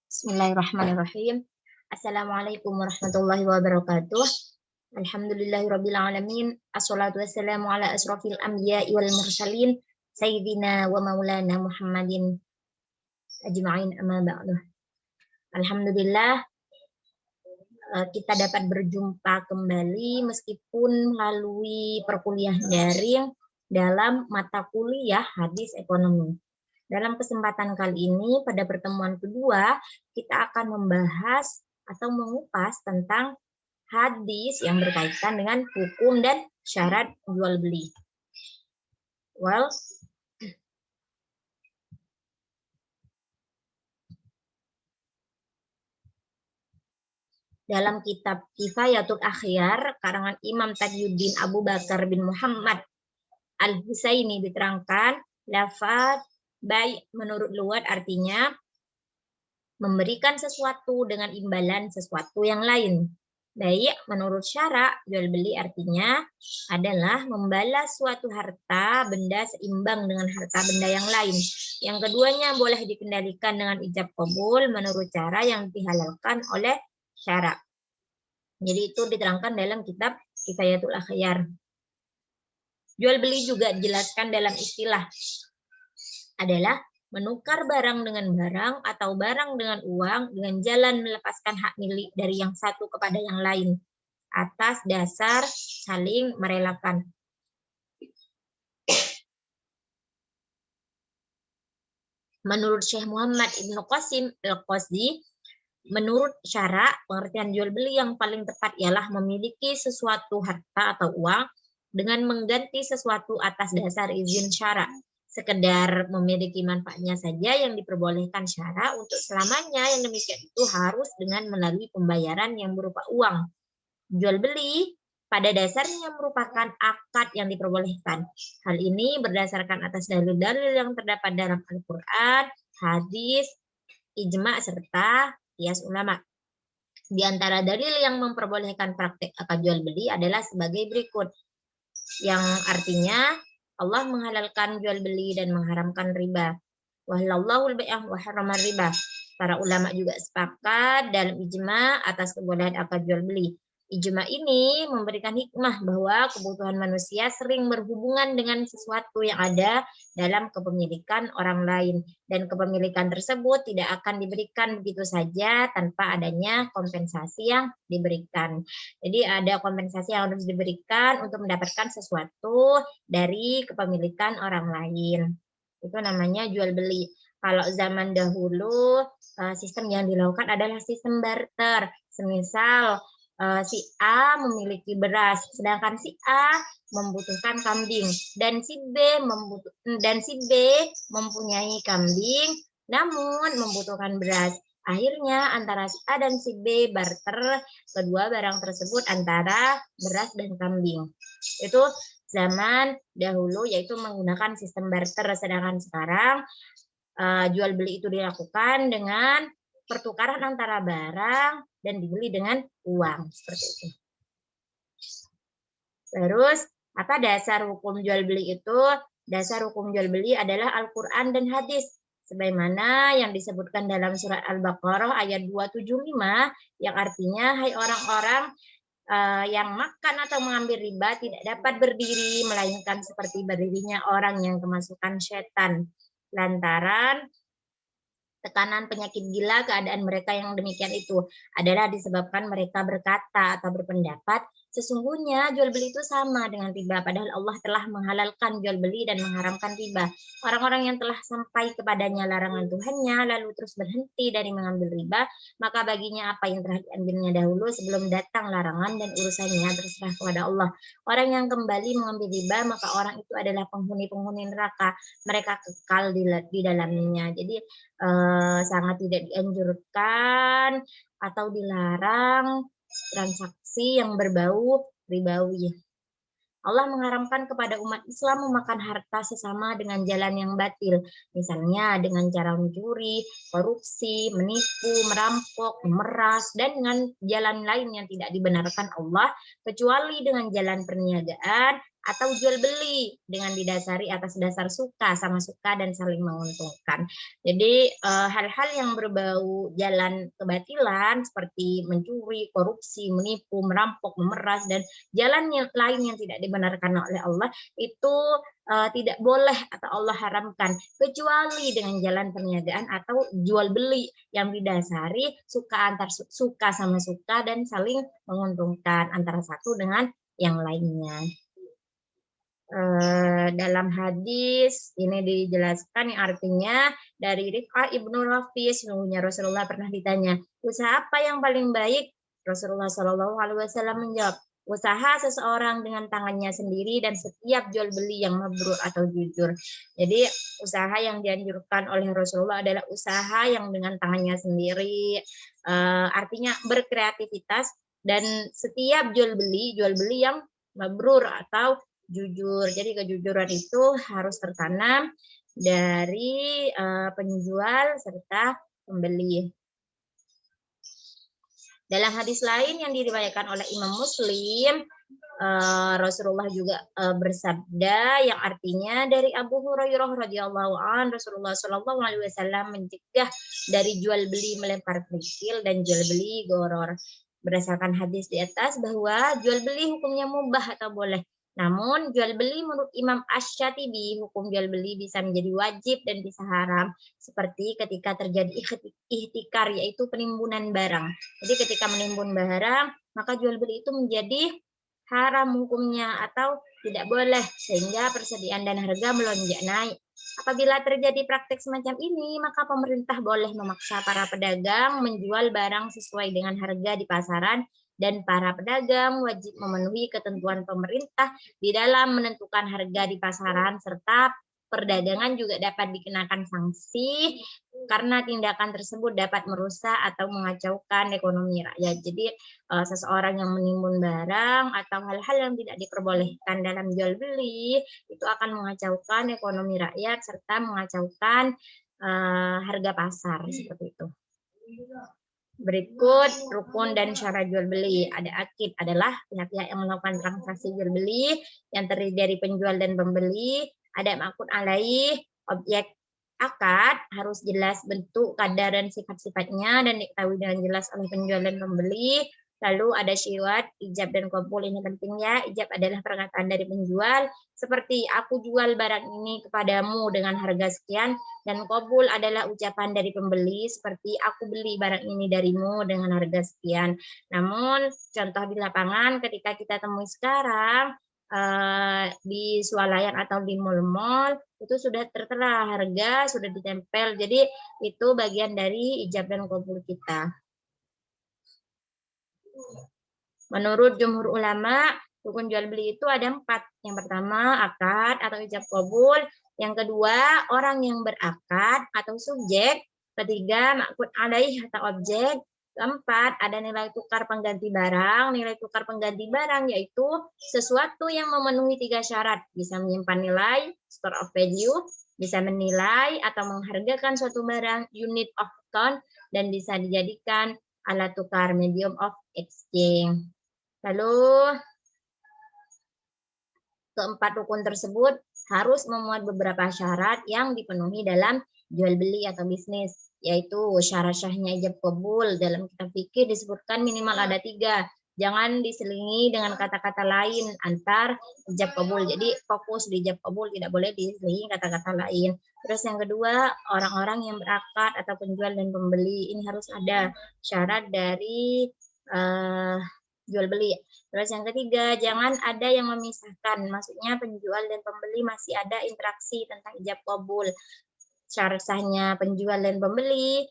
Bismillahirrahmanirrahim. Assalamualaikum warahmatullahi wabarakatuh. Alhamdulillahirabbil alamin. Assalatu wassalamu ala asrofil anbiya'i wal mursalin sayyidina wa maulana Muhammadin ajma'in, amma ba'du. Alhamdulillah kita dapat berjumpa kembali meskipun melalui perkuliahan daring dalam mata kuliah hadis ekonomi. Dalam kesempatan kali ini, pada pertemuan kedua, kita akan membahas atau mengupas tentang hadis yang berkaitan dengan hukum dan syarat jual beli. Well, dalam kitab Kifayatul Akhyar, karangan Imam Taqiyuddin Abu Bakar bin Muhammad Al-Husaini diterangkan, lafaz baik menurut lugat artinya memberikan sesuatu dengan imbalan sesuatu yang lain. Baik menurut syarak jual beli artinya adalah membalas suatu harta benda seimbang dengan harta benda yang lain. Yang keduanya boleh dikendalikan dengan ijab qabul menurut cara yang dihalalkan oleh syarak. Jadi itu diterangkan dalam kitab Kifayatul Akhyar. Jual beli juga dijelaskan dalam istilah adalah menukar barang dengan barang atau barang dengan uang dengan jalan melepaskan hak milik dari yang satu kepada yang lain atas dasar saling merelakan. Menurut Syekh Muhammad Ibnu Qasim Al-Qasdi, menurut syarak pengertian jual beli yang paling tepat ialah memiliki sesuatu harta atau uang dengan mengganti sesuatu atas dasar izin syarak. Sekedar memiliki manfaatnya saja yang diperbolehkan syarak untuk selamanya, yang demikian itu harus dengan melalui pembayaran yang berupa uang. Jual beli pada dasarnya merupakan akad yang diperbolehkan. Hal ini berdasarkan atas dalil-dalil yang terdapat dalam Al-Quran, hadis, ijma' serta qiyas ulama. Di antara dalil yang memperbolehkan praktek akad jual beli adalah sebagai berikut, yang artinya Allah menghalalkan jual beli dan mengharamkan riba. Wa halallahu al-bai'a wa harrama riba. Para ulama juga sepakat dalam ijma atas kebolehan akad jual beli. Ijma ini memberikan hikmah bahwa kebutuhan manusia sering berhubungan dengan sesuatu yang ada dalam kepemilikan orang lain, dan kepemilikan tersebut tidak akan diberikan begitu saja tanpa adanya kompensasi yang diberikan. Jadi ada kompensasi yang harus diberikan untuk mendapatkan sesuatu dari kepemilikan orang lain. Itu namanya jual beli. Kalau zaman dahulu sistem yang dilakukan adalah sistem barter. Semisal si A memiliki beras, sedangkan si A membutuhkan kambing, dan si B mempunyai kambing, namun membutuhkan beras. Akhirnya antara si A dan si B barter kedua barang tersebut antara beras dan kambing. Itu zaman dahulu, yaitu menggunakan sistem barter. Sedangkan sekarang jual beli itu dilakukan dengan pertukaran antara barang dan dibeli dengan uang, seperti itu. Terus, apa dasar hukum jual beli itu? Dasar hukum jual beli adalah Al-Quran dan hadis. Sebagaimana yang disebutkan dalam surat Al-Baqarah ayat 275, yang artinya, hai orang-orang yang makan atau mengambil riba tidak dapat berdiri, melainkan seperti berdirinya orang yang kemasukan setan. Lantaran tekanan penyakit gila, keadaan mereka yang demikian itu adalah disebabkan mereka berkata atau berpendapat, sesungguhnya jual beli itu sama dengan riba, padahal Allah telah menghalalkan jual beli dan mengharamkan riba. Orang-orang yang telah sampai kepadanya larangan Tuhannya, lalu terus berhenti dari mengambil riba, maka baginya apa yang telah diambilnya dahulu sebelum datang larangan, dan urusannya terserah kepada Allah. Orang yang kembali mengambil riba, maka orang itu adalah penghuni-penghuni neraka, mereka kekal di dalamnya. Jadi sangat tidak dianjurkan atau dilarang transaksi yang berbau ribawi. Allah mengharamkan kepada umat Islam memakan harta sesama dengan jalan yang batil, misalnya dengan cara mencuri, korupsi, menipu, merampok, memeras, dan dengan jalan lain yang tidak dibenarkan Allah, kecuali dengan jalan perniagaan atau jual beli dengan didasari atas dasar suka sama suka dan saling menguntungkan. Jadi hal-hal yang berbau jalan kebatilan seperti mencuri, korupsi, menipu, merampok, memeras dan jalan yang lain yang tidak dibenarkan oleh Allah itu tidak boleh atau Allah haramkan kecuali dengan jalan perniagaan atau jual beli yang didasari suka antar suka sama suka dan saling menguntungkan antara satu dengan yang lainnya. Dalam hadis ini dijelaskan yang artinya dari Rif'ah ibnu Rafi, sesungguhnya Rasulullah pernah ditanya, usaha apa yang paling baik? Rasulullah Shallallahu Alaihi Wasallam menjawab, usaha seseorang dengan tangannya sendiri dan setiap jual beli yang mabrur atau jujur. Jadi usaha yang dianjurkan oleh Rasulullah adalah usaha yang dengan tangannya sendiri, artinya berkreativitas dan setiap jual beli yang mabrur atau jujur. Jadi kejujuran itu harus tertanam dari penjual serta pembeli. Dalam hadis lain yang diriwayatkan oleh Imam Muslim, Rasulullah juga bersabda yang artinya dari Abu Hurairah radhiyallahu an, Rasulullah Shallallahu Alaihi Wasallam mencegah dari jual beli melempar kerikil dan jual beli goror. Berdasarkan hadis di atas bahwa jual beli hukumnya mubah atau boleh. Namun jual beli menurut Imam Asy-Syatibi, hukum jual beli bisa menjadi wajib dan bisa haram seperti ketika terjadi ihtikar, yaitu penimbunan barang. Jadi ketika menimbun barang, maka jual beli itu menjadi haram hukumnya atau tidak boleh sehingga persediaan dan harga melonjak naik. Apabila terjadi praktek semacam ini, maka pemerintah boleh memaksa para pedagang menjual barang sesuai dengan harga di pasaran dan para pedagang wajib memenuhi ketentuan pemerintah di dalam menentukan harga di pasaran serta perdagangan juga dapat dikenakan sanksi karena tindakan tersebut dapat merusak atau mengacaukan ekonomi rakyat. Jadi seseorang yang menimbun barang atau hal-hal yang tidak diperbolehkan dalam jual beli itu akan mengacaukan ekonomi rakyat serta mengacaukan harga pasar seperti itu. Berikut rukun dan syarat jual beli. Ada akid adalah pihak-pihak yang melakukan transaksi jual beli yang terdiri dari penjual dan pembeli. Ada ma'qud alaih, objek akad harus jelas bentuk, kadar dan sifat-sifatnya dan diketahui dengan jelas oleh penjual dan pembeli. Lalu ada syiwat, ijab dan qabul, ini penting ya. Ijab adalah perkataan dari penjual seperti aku jual barang ini kepadamu dengan harga sekian, dan qabul adalah ucapan dari pembeli seperti aku beli barang ini darimu dengan harga sekian. Namun contoh di lapangan ketika kita temui sekarang di swalayan atau di mal-mal itu sudah tertera harga, sudah ditempel. Jadi itu bagian dari ijab dan qabul kita. Menurut jumhur ulama, rukun jual beli itu ada 4. Yang pertama, akad atau ijab qabul. Yang kedua, orang yang berakad atau subjek. Ketiga, ma'qud alaih atau objek. Keempat, ada nilai tukar pengganti barang. Nilai tukar pengganti barang yaitu sesuatu yang memenuhi 3 syarat. Bisa menyimpan nilai, store of value, bisa menilai atau menghargakan suatu barang, unit of account, dan bisa dijadikan alat tukar, medium of exchange. Lalu keempat rukun tersebut harus memuat beberapa syarat yang dipenuhi dalam jual beli atau bisnis, yaitu syarat sahnya ijab qabul. Dalam kitab fikih disebutkan minimal ada 3. Jangan diselingi dengan kata-kata lain antar ijab qabul. Jadi fokus di ijab qabul, tidak boleh diselingi kata-kata lain. Terus yang kedua, orang-orang yang berakad atau penjual dan pembeli ini harus ada syarat dari jual beli. Terus yang ketiga, jangan ada yang memisahkan. Maksudnya penjual dan pembeli masih ada interaksi tentang ijab qabul. Syarat sahnya penjual dan pembeli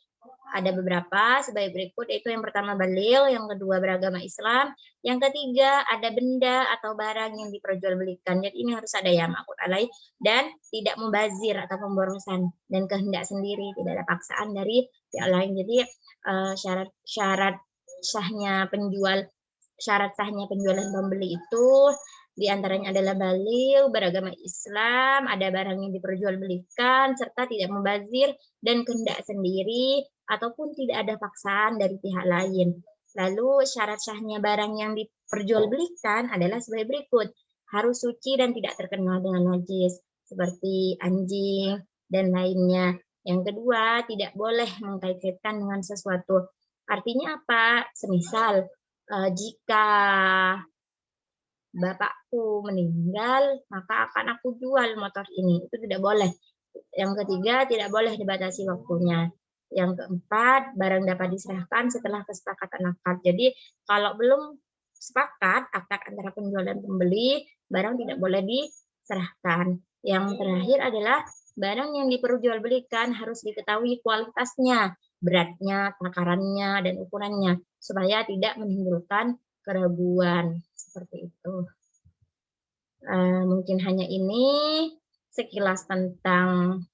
ada beberapa sebagai berikut, yaitu yang pertama balil, yang kedua beragama Islam, yang ketiga ada benda atau barang yang diperjualbelikan. Jadi ini harus ada ya ma'qud alaih dan tidak mubazir atau pemborosan dan kehendak sendiri, tidak ada paksaan dari pihak lain. Jadi syarat sahnya penjual dan pembeli itu diantaranya adalah balil, beragama Islam, ada barang yang diperjualbelikan, serta tidak membazir dan kehendak sendiri, ataupun tidak ada paksaan dari pihak lain. Lalu syarat sahnya barang yang diperjualbelikan adalah sebagai berikut. harus suci dan tidak terkena dengan najis seperti anjing dan lainnya. Yang kedua, tidak boleh mengkait-kaitkan dengan sesuatu. Artinya apa? Semisal jika bapakku meninggal, maka akan aku jual motor ini. Itu tidak boleh. Yang ketiga, tidak boleh dibatasi waktunya. Yang keempat, barang dapat diserahkan setelah kesepakatan akad. Jadi, kalau belum sepakat akad antara penjual dan pembeli, barang tidak boleh diserahkan. Yang terakhir adalah barang yang diperjualbelikan harus diketahui kualitasnya, beratnya, takarannya, dan ukurannya, supaya tidak menimbulkan keraguan. Seperti itu. Mungkin hanya ini sekilas tentang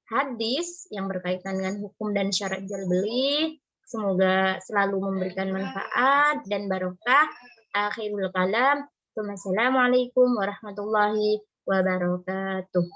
hadis yang berkaitan dengan hukum dan syarat jual beli. Semoga selalu memberikan manfaat dan barokah. Akhirul kalam. Wassalamualaikum warahmatullahi wabarakatuh.